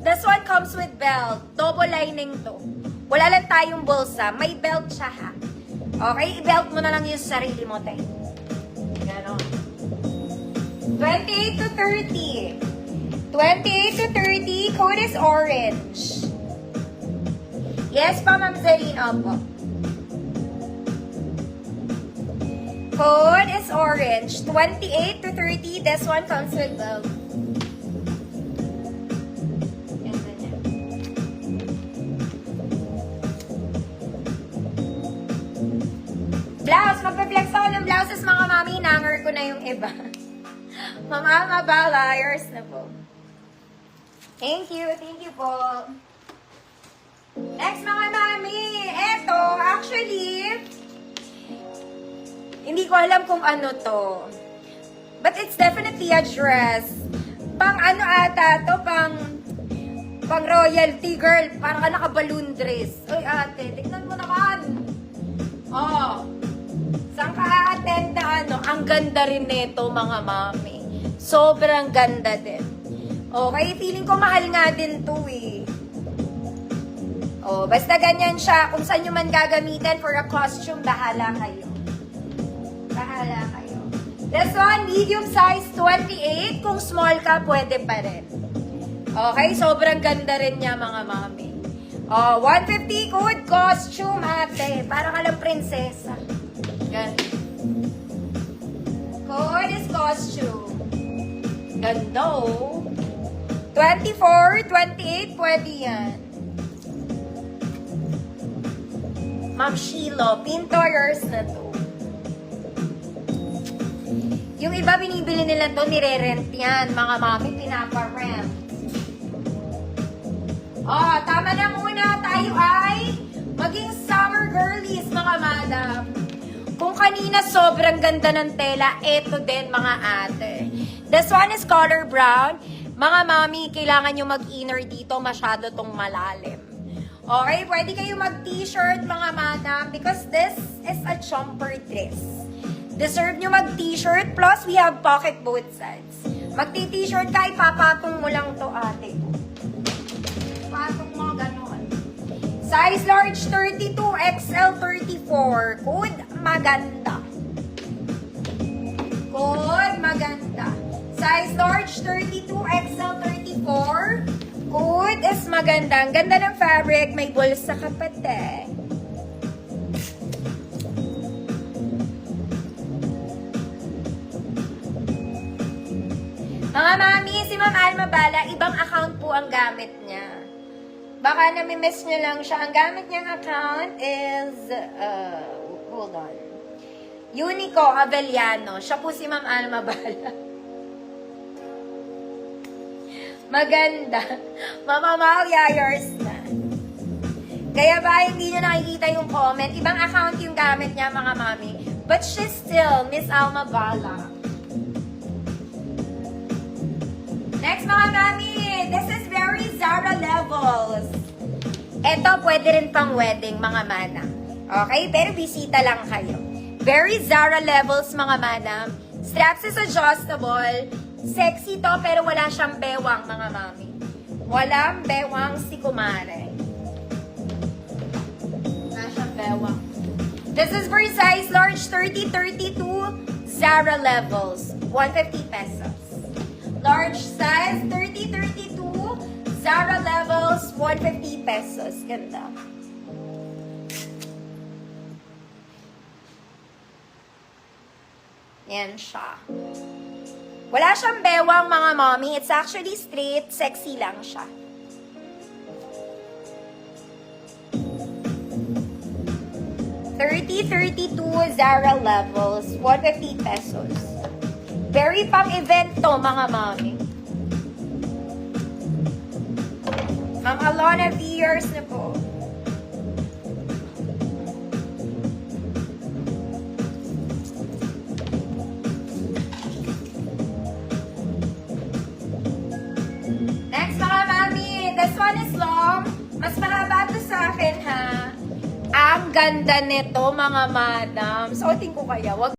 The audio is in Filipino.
This one comes with belt. Double lining to. Wala lang tayong bulsa. May belt siya ha. Okay? I-belt mo na lang yung sarili mo, tayo. Ganon. 28 to 30. 28 to 30. Code is orange. Yes pa, Ma'am Zarina po. Code is orange. 28 to 30. This one comes with belt. Blouse. Magpa-flex ako ng blouses, mga mami. Nanger ko na yung iba. Mama, mabala. Yours na po. Thank you. Thank you po. Next, mga mami. Eto, actually, hindi ko alam kung ano to. But it's definitely a dress. Pang ano ata to? Pang royalty girl. Parang ka naka-balloon dress. Uy, ate, tignan mo naman. Oh. Saan ka attend na ano? Ang ganda rin nito, mga mami. Sobrang ganda din. Okay, feeling ko mahal nga din to eh. Oh, basta ganyan siya. Kung saan nyo man gagamitin for a costume, bahala kayo. Bahala kayo. This one, medium size 28. Kung small ka, pwede pa rin. Okay, sobrang ganda rin niya, mga mami. Oh, 150 code costume, ate. Parang alam prinsesa. Yan. Code is costume. Ganda, oh. 24, 28, pwede yan. Ma'am Shilo, Pintoyers na to. Yung iba binibili nila to, nire-rent yan. Mga mami, pinapa-rent. Oh, tama na muna. Tayo ay maging summer girlies, mga madam. Kung kanina sobrang ganda ng tela, eto din, mga ate. This one is color brown. Mga mami, kailangan nyo mag-inner dito. Masyado tong malalim. Okay, pwede kayo mag-t-shirt, mga madam, because this is a jumper dress. Deserve nyo mag-t-shirt, plus we have pocket both sides. Magti-t-shirt ka, ipapatong mo lang to, ate. Patong mo, gano'n. Size large 32, XL 34. Code maganda. Code maganda. Size large 32, XL 34. Code is maganda. Ang ganda ng fabric. May bulsa ka pati. Mga mami, si Ma'am Alma Bala, ibang account po ang gamit niya. Baka nami-miss niyo lang siya. Ang gamit niyang account is, hold on. Unico Avellano. Siya po si Ma'am Alma Bala. Maganda. Mama Malia, yours na. Kaya ba hindi niyo nakikita yung comment? Ibang account yung gamit niya, mga mami. But she's still Miss Alma Bala. Next, mga mami. This is very Zara levels. Ito, pwede rin pang wedding, mga mana. Okay? Pero bisita lang kayo. Very Zara levels, mga madam. Straps is adjustable. Sexy to, pero wala siyang bewang, mga mami. Walang bewang si kumare. Wala siyang bewang. This is for size large 30, 32, Zara levels. 150 pesos. Large size 30, 32, Zara levels, 150 pesos. Ganda. Yan siya. Wala siyang bewang, mga mommy. It's actually straight. Sexy lang siya. $30, $32 Zara levels. 150 pesos. Very pang-event to, mga mommy. Ma'am Alona, years na po. Next, mga mami. This one is long. Mas mahaba to sa akin, ha? Ang ganda nito, mga madam. Suotin ko kaya. Wag